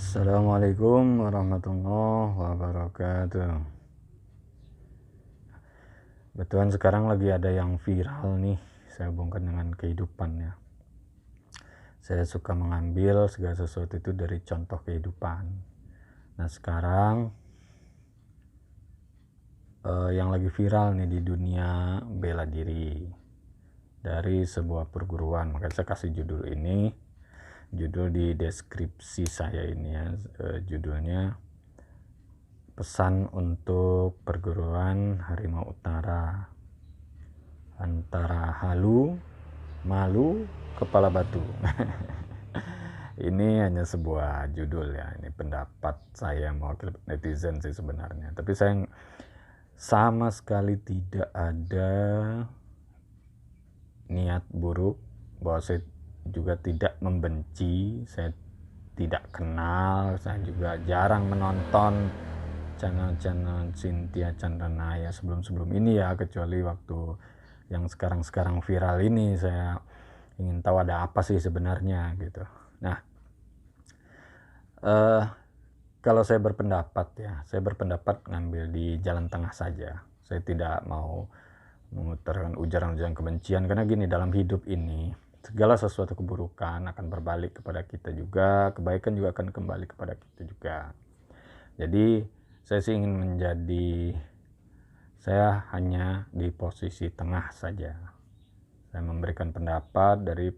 Assalamualaikum warahmatullahi wabarakatuh. Betulan sekarang lagi ada yang viral nih, saya hubungkan dengan kehidupan ya. Saya suka mengambil segala sesuatu itu dari contoh kehidupan. Nah sekarang yang lagi viral nih di dunia bela diri dari sebuah perguruan. Makanya saya kasih judul di deskripsi saya ini ya, judulnya Pesan untuk Perguruan Harimau Utara, antara halu, malu, kepala batu. Ini hanya sebuah judul ya, ini pendapat saya mewakili netizen sih sebenarnya. Tapi saya sama sekali tidak ada niat buruk, bahwa saya juga tidak membenci, saya tidak kenal, saya juga jarang menonton channel-channel Cynthia Chandranaya sebelum ini ya, kecuali waktu yang sekarang viral ini saya ingin tahu ada apa sih sebenarnya gitu. Nah, kalau saya berpendapat ngambil di jalan tengah saja. Saya tidak mau mengutarakan ujaran-ujaran kebencian, karena gini, dalam hidup ini segala sesuatu keburukan akan berbalik kepada kita juga, kebaikan juga akan kembali kepada kita juga. Jadi saya sih ingin saya hanya di posisi tengah saja. Saya memberikan pendapat dari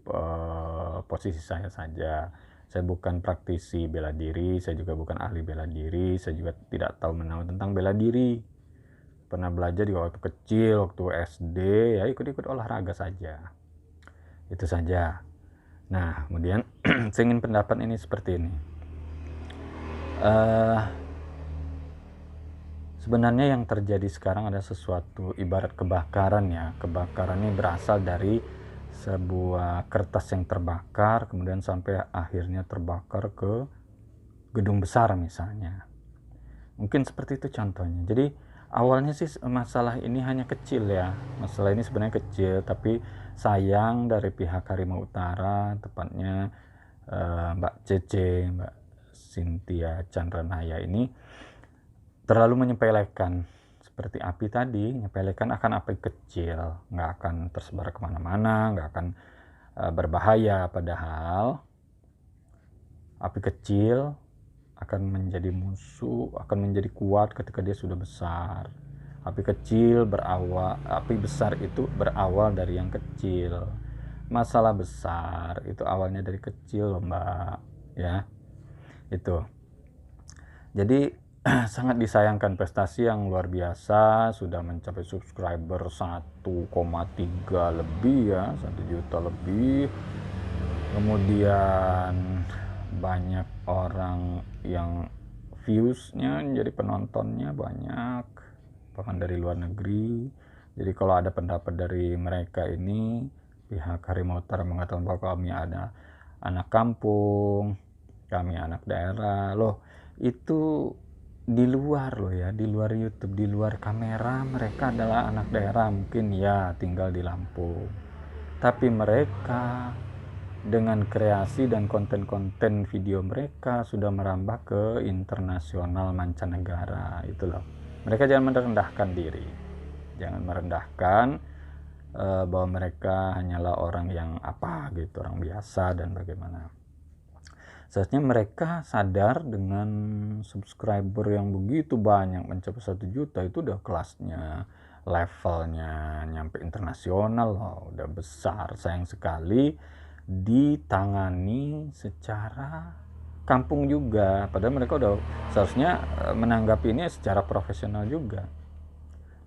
posisi saya saja. Saya bukan praktisi bela diri, saya juga bukan ahli bela diri, saya juga tidak tahu menahu tentang bela diri. Pernah belajar di waktu kecil, waktu SD, ya ikut-ikut olahraga saja. Itu saja. Nah, kemudian saya ingin pendapat ini seperti ini. Sebenarnya yang terjadi sekarang ada sesuatu ibarat kebakaran ya. Kebakaran ini berasal dari sebuah kertas yang terbakar, kemudian sampai akhirnya terbakar ke gedung besar misalnya. Mungkin seperti itu contohnya. Jadi awalnya sih masalah ini hanya kecil ya. Masalah ini sebenarnya kecil, tapi sayang dari pihak Harimau Utara, tepatnya Mbak Cece, Mbak Cynthia Chandranaya ini terlalu menyepelekan. Seperti api tadi, menyepelekan akan api kecil, nggak akan tersebar kemana-mana, nggak akan berbahaya. Padahal api kecil akan menjadi musuh, akan menjadi kuat ketika dia sudah besar. Api besar itu berawal dari yang kecil. Masalah besar itu awalnya dari kecil loh Mbak, ya. Itu. Jadi sangat disayangkan prestasi yang luar biasa, sudah mencapai subscriber 1,3 lebih ya, 1 juta lebih. Kemudian banyak orang yang viewsnya, jadi penontonnya banyak, bahkan dari luar negeri. Jadi kalau ada pendapat dari mereka ini, pihak Harimau Utara mengatakan bahwa kami ada anak kampung, kami anak daerah loh, itu di luar loh ya, di luar YouTube, di luar kamera mereka adalah anak daerah, mungkin ya tinggal di Lampung, tapi mereka dengan kreasi dan konten-konten video mereka sudah merambah ke internasional mancanegara. Itu loh, mereka jangan merendahkan diri, jangan merendahkan bahwa mereka hanyalah orang yang apa gitu, orang biasa dan bagaimana. Seharusnya mereka sadar dengan subscriber yang begitu banyak, mencapai 1 juta, itu udah kelasnya, levelnya nyampe internasional loh, udah besar. Sayang sekali ditangani secara kampung juga, padahal mereka udah seharusnya menanggapi ini secara profesional juga.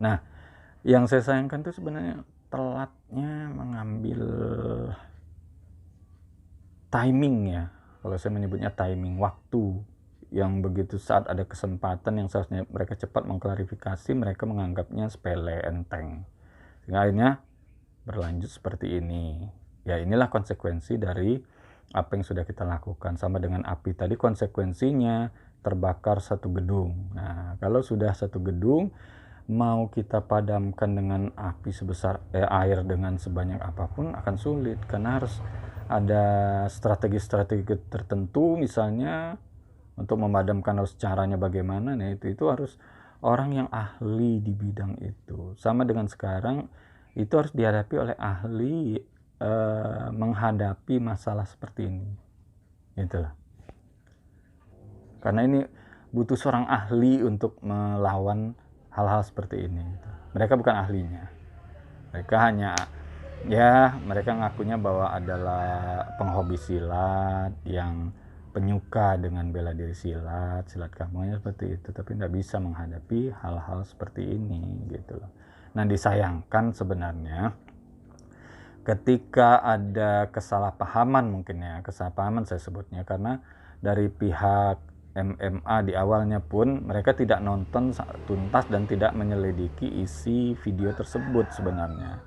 Nah, yang saya sayangkan itu sebenarnya telatnya mengambil timing ya, kalau saya menyebutnya timing, waktu yang begitu saat ada kesempatan yang seharusnya mereka cepat mengklarifikasi, mereka menganggapnya sepele, enteng, sehingga akhirnya berlanjut seperti ini. Ya inilah konsekuensi dari apa yang sudah kita lakukan. Sama dengan api tadi, konsekuensinya terbakar satu gedung. Nah kalau sudah satu gedung, mau kita padamkan dengan api sebesar air dengan sebanyak apapun akan sulit, karena harus ada strategi-strategi tertentu, misalnya untuk memadamkan harus caranya bagaimana, nah itu harus orang yang ahli di bidang itu. Sama dengan sekarang, itu harus dihadapi oleh ahli menghadapi masalah seperti ini, gitu loh. Karena ini butuh seorang ahli untuk melawan hal-hal seperti ini. Gitu. Mereka bukan ahlinya, mereka hanya mereka ngakunya bahwa adalah penghobi silat yang penyuka dengan bela diri silat kampungnya seperti itu, tapi tidak bisa menghadapi hal-hal seperti ini gitu loh. Nah, disayangkan sebenarnya ketika ada kesalahpahaman, mungkin ya kesalahpahaman saya sebutnya, karena dari pihak MMA di awalnya pun mereka tidak nonton tuntas dan tidak menyelidiki isi video tersebut sebenarnya.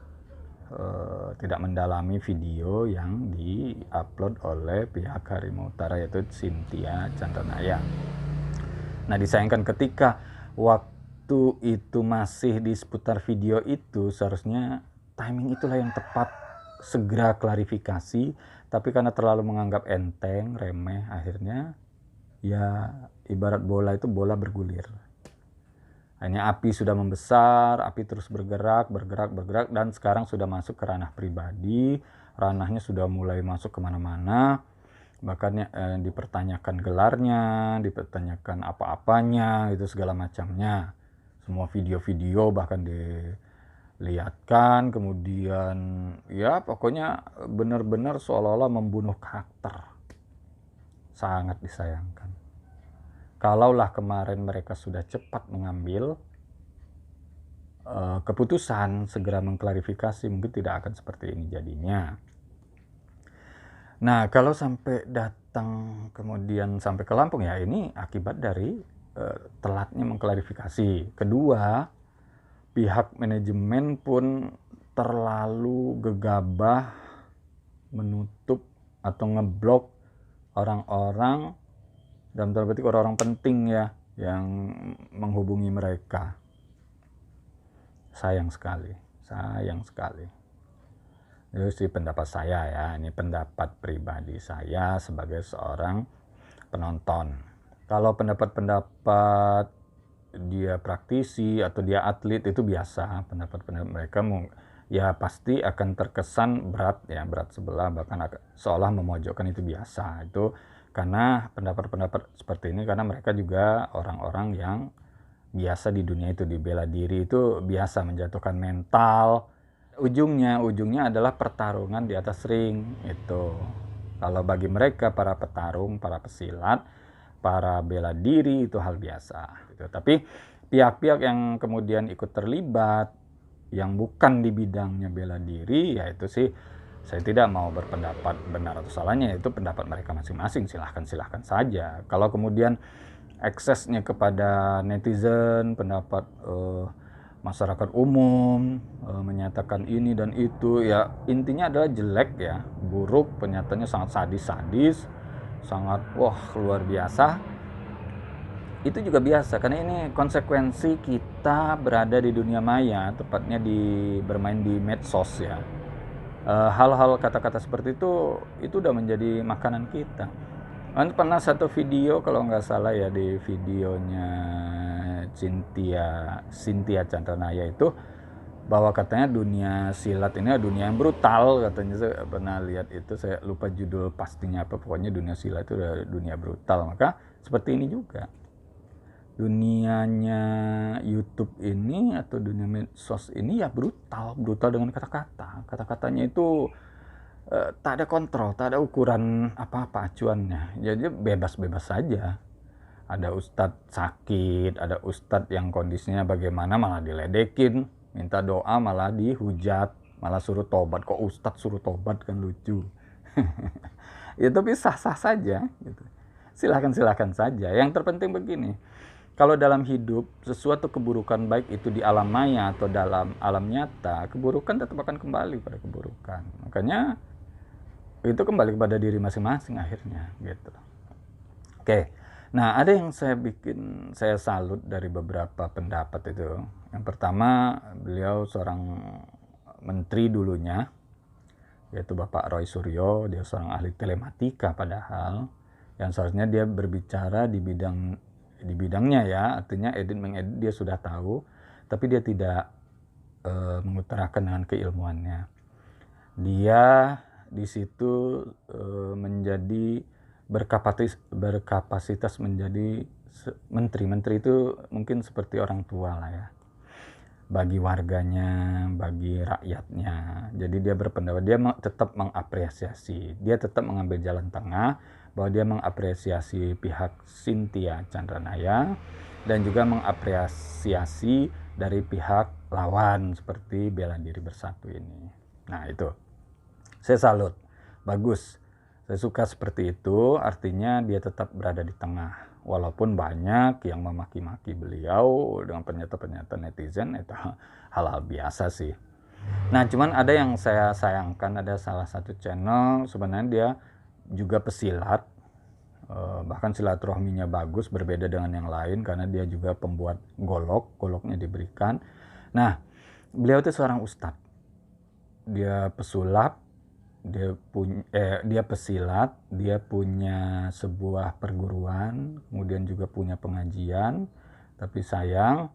Tidak mendalami video yang di-upload oleh pihak Harimau Utara, yaitu Cynthia Chandranaya. Nah, disayangkan ketika waktu itu masih di seputar video itu, seharusnya timing itulah yang tepat segera klarifikasi, tapi karena terlalu menganggap enteng, remeh, akhirnya ya ibarat bola itu bola bergulir. Hanya api sudah membesar, api terus bergerak, dan sekarang sudah masuk ke ranah pribadi, ranahnya sudah mulai masuk kemana-mana, bahkan dipertanyakan gelarnya, dipertanyakan apa-apanya, itu segala macamnya. Semua video-video bahkan dilihatkan, kemudian ya pokoknya benar-benar seolah-olah membunuh karakter. Sangat disayangkan. Kalaulah kemarin mereka sudah cepat mengambil keputusan, segera mengklarifikasi, mungkin tidak akan seperti ini jadinya. Nah, kalau sampai datang kemudian sampai ke Lampung, ya ini akibat dari telatnya mengklarifikasi. Kedua, pihak manajemen pun terlalu gegabah menutup atau ngeblok orang-orang, dalam tanda petik orang-orang penting ya, yang menghubungi mereka. Sayang sekali. Itu sih pendapat saya ya, ini pendapat pribadi saya sebagai seorang penonton. Kalau pendapat-pendapat dia praktisi atau dia atlet itu biasa, pendapat-pendapat mereka ya pasti akan terkesan berat sebelah, bahkan seolah memojokkan, itu biasa. Itu karena pendapat-pendapat seperti ini karena mereka juga orang-orang yang biasa di dunia itu, di bela diri itu biasa menjatuhkan mental. Ujungnya adalah pertarungan di atas ring itu. Kalau bagi mereka para petarung, para pesilat, para bela diri itu hal biasa gitu. Tapi pihak-pihak yang kemudian ikut terlibat yang bukan di bidangnya bela diri, ya itu sih saya tidak mau berpendapat benar atau salahnya, itu pendapat mereka masing-masing, silahkan saja. Kalau kemudian aksesnya kepada netizen, pendapat masyarakat umum menyatakan ini dan itu, ya intinya adalah jelek ya, buruk, pernyataannya sangat sadis, sangat luar biasa. Itu juga biasa, karena ini konsekuensi kita berada di dunia maya, tepatnya bermain di medsos ya. Hal-hal kata-kata seperti itu udah menjadi makanan kita. Kan pernah satu video kalau nggak salah ya, di videonya Cynthia Chandranaya itu, bahwa katanya dunia silat ini adalah dunia yang brutal katanya. Saya pernah lihat itu, saya lupa judul pastinya apa, pokoknya dunia silat itu adalah dunia brutal. Maka seperti ini juga dunianya YouTube ini atau dunia medsos ini ya brutal dengan kata-katanya itu tak ada kontrol, tak ada ukuran apa-apa acuannya, jadi bebas-bebas saja. Ada ustadz sakit, ada ustadz yang kondisinya bagaimana malah diledekin, minta doa malah dihujat, malah suruh tobat. Kok ustadz suruh tobat, kan lucu. Ya tapi sah-sah saja gitu. Silahkan saja. Yang terpenting begini, kalau dalam hidup sesuatu keburukan, baik itu di alam maya atau dalam alam nyata, keburukan tetap akan kembali pada keburukan. Makanya itu kembali kepada diri masing-masing akhirnya gitu. Oke. Nah, ada yang saya salut dari beberapa pendapat itu. Yang pertama, beliau seorang menteri dulunya, yaitu Bapak Roy Suryo. Dia seorang ahli telematika padahal, yang seharusnya dia berbicara di bidangnya ya, artinya mengedit dia sudah tahu, tapi dia tidak mengutarakan dengan keilmuannya. Dia di situ menjadi berkapasitas menjadi menteri. Menteri itu mungkin seperti orang tua lah ya, bagi warganya, bagi rakyatnya. Jadi dia berpendapat, dia tetap mengapresiasi, dia tetap mengambil jalan tengah, bahwa dia mengapresiasi pihak Cynthia Chandranaya dan juga mengapresiasi dari pihak lawan seperti Bela Diri Bersatu ini. Nah itu, saya salut, bagus. Saya suka seperti itu, artinya dia tetap berada di tengah. Walaupun banyak yang memaki-maki beliau dengan pernyataan-pernyataan netizen, itu hal-hal biasa sih. Nah, cuman ada yang saya sayangkan, ada salah satu channel sebenarnya dia juga pesilat, bahkan silaturahminya bagus, berbeda dengan yang lain karena dia juga pembuat goloknya diberikan. Nah, beliau itu seorang ustadz, dia pesulap, dia pesilat, dia punya sebuah perguruan, kemudian juga punya pengajian, tapi sayang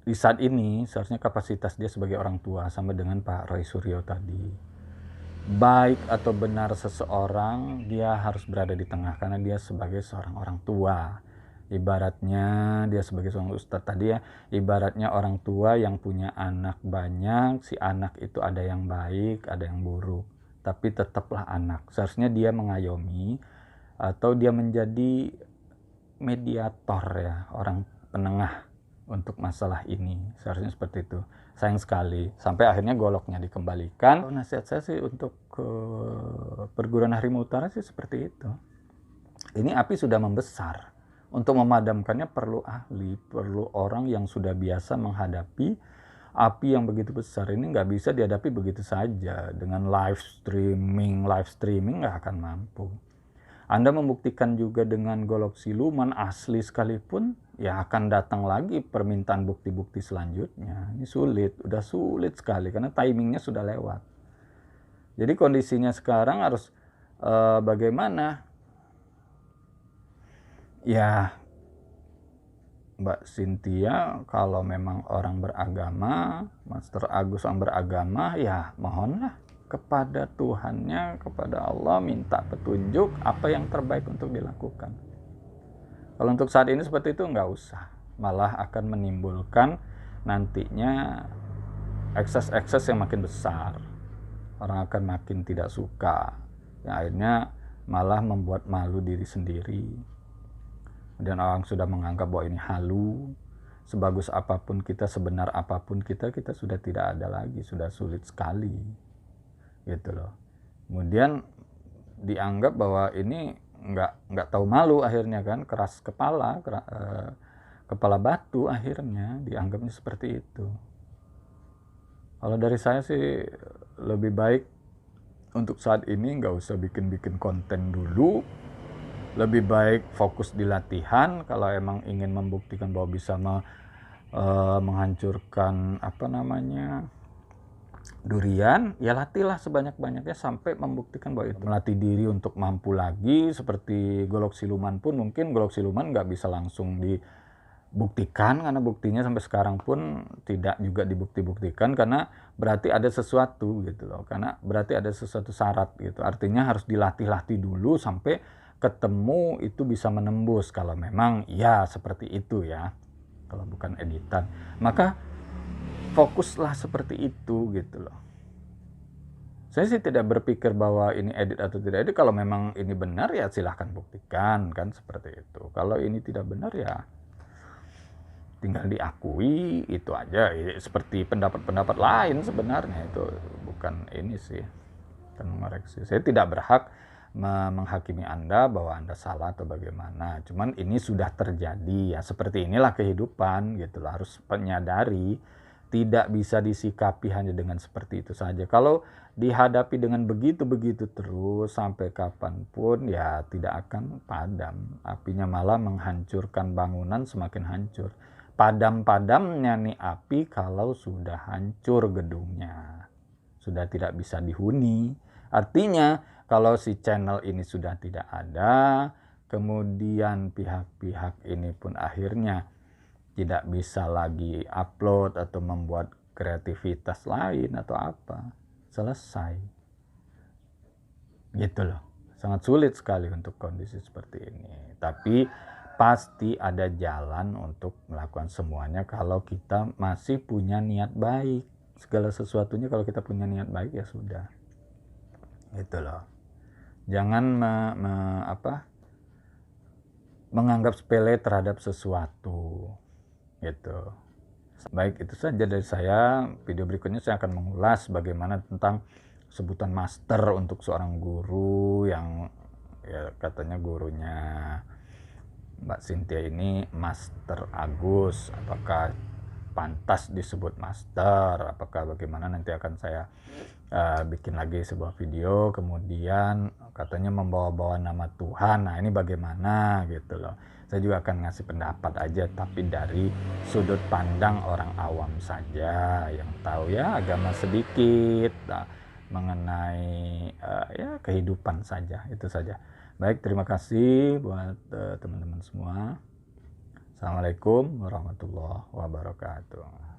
di saat ini seharusnya kapasitas dia sebagai orang tua sama dengan Pak Roy Suryo tadi. Baik atau benar seseorang, dia harus berada di tengah karena dia sebagai seorang orang tua. Ibaratnya dia sebagai seorang ustadz tadi ya, ibaratnya orang tua yang punya anak banyak, si anak itu ada yang baik, ada yang buruk, tapi tetaplah anak. Seharusnya dia mengayomi atau dia menjadi mediator ya, orang penengah untuk masalah ini. Seharusnya seperti itu. Sayang sekali sampai akhirnya goloknya dikembalikan. Nasihat saya sih untuk perguruan Harimau Utara sih seperti itu. Ini api sudah membesar. Untuk memadamkannya perlu ahli, perlu orang yang sudah biasa menghadapi api yang begitu besar. Ini nggak bisa dihadapi begitu saja dengan live streaming nggak akan mampu. Anda membuktikan juga dengan golok siluman asli sekalipun, ya akan datang lagi permintaan bukti-bukti selanjutnya. Ini sulit, udah sulit sekali karena timingnya sudah lewat. Jadi kondisinya sekarang harus bagaimana? Ya, Mbak Cynthia kalau memang orang beragama, Master Agus orang beragama, ya mohonlah kepada Tuhannya, kepada Allah, minta petunjuk apa yang terbaik untuk dilakukan. Kalau untuk saat ini seperti itu nggak usah, malah akan menimbulkan nantinya ekses-ekses yang makin besar. Orang akan makin tidak suka, yang akhirnya malah membuat malu diri sendiri. Dan orang sudah menganggap bahwa ini halu, sebagus apapun kita, sebenar apapun kita sudah tidak ada lagi, sudah sulit sekali gitu loh. Kemudian dianggap bahwa ini nggak tahu malu akhirnya kan, keras kepala, kepala batu, akhirnya dianggapnya seperti itu. Kalau dari saya sih lebih baik untuk saat ini nggak usah bikin konten dulu. Lebih baik fokus di latihan. Kalau emang ingin membuktikan bahwa bisa menghancurkan durian, ya latihlah sebanyak-banyaknya sampai membuktikan bahwa itu. Melatih diri untuk mampu lagi, seperti golok siluman pun mungkin golok siluman nggak bisa langsung dibuktikan karena buktinya sampai sekarang pun tidak juga dibuktikan karena berarti ada sesuatu gitu loh, karena berarti ada sesuatu syarat gitu. Artinya harus dilatih dulu sampai ketemu itu bisa menembus. Kalau memang ya seperti itu ya, kalau bukan editan, maka fokuslah seperti itu gitu loh. Saya sih tidak berpikir bahwa ini edit atau tidak edit. Kalau memang ini benar ya silahkan buktikan kan, seperti itu. Kalau ini tidak benar ya tinggal diakui, itu aja. Seperti pendapat-pendapat lain sebenarnya, itu bukan ini sih, kan mengoreksi. Saya tidak berhak menghakimi Anda bahwa Anda salah atau bagaimana. Cuman ini sudah terjadi ya, seperti inilah kehidupan gitu loh. Harus menyadari tidak bisa disikapi hanya dengan seperti itu saja. Kalau dihadapi dengan begitu-begitu terus sampai kapanpun ya tidak akan padam. Apinya malah menghancurkan bangunan, semakin hancur. Padam-padamnya nih api kalau sudah hancur gedungnya, sudah tidak bisa dihuni. Artinya kalau si channel ini sudah tidak ada, kemudian pihak-pihak ini pun akhirnya tidak bisa lagi upload atau membuat kreativitas lain atau apa, selesai. Gitu loh. Sangat sulit sekali untuk kondisi seperti ini. Tapi pasti ada jalan untuk melakukan semuanya kalau kita masih punya niat baik. Segala sesuatunya kalau kita punya niat baik ya sudah. Gitu loh. Jangan menganggap sepele terhadap sesuatu. Gitu. Baik, itu saja dari saya. Video berikutnya saya akan mengulas bagaimana tentang sebutan master untuk seorang guru yang ya katanya gurunya Mbak Cynthia ini Master Agus. Apakah pantas disebut master? Apakah bagaimana, nanti akan saya bikin lagi sebuah video. Kemudian katanya membawa-bawa nama Tuhan. Nah, ini bagaimana gitu loh. Saya juga akan ngasih pendapat aja, tapi dari sudut pandang orang awam saja yang tahu ya agama sedikit, mengenai ya kehidupan saja, itu saja. Baik, terima kasih buat teman-teman semua. Assalamualaikum warahmatullahi wabarakatuh.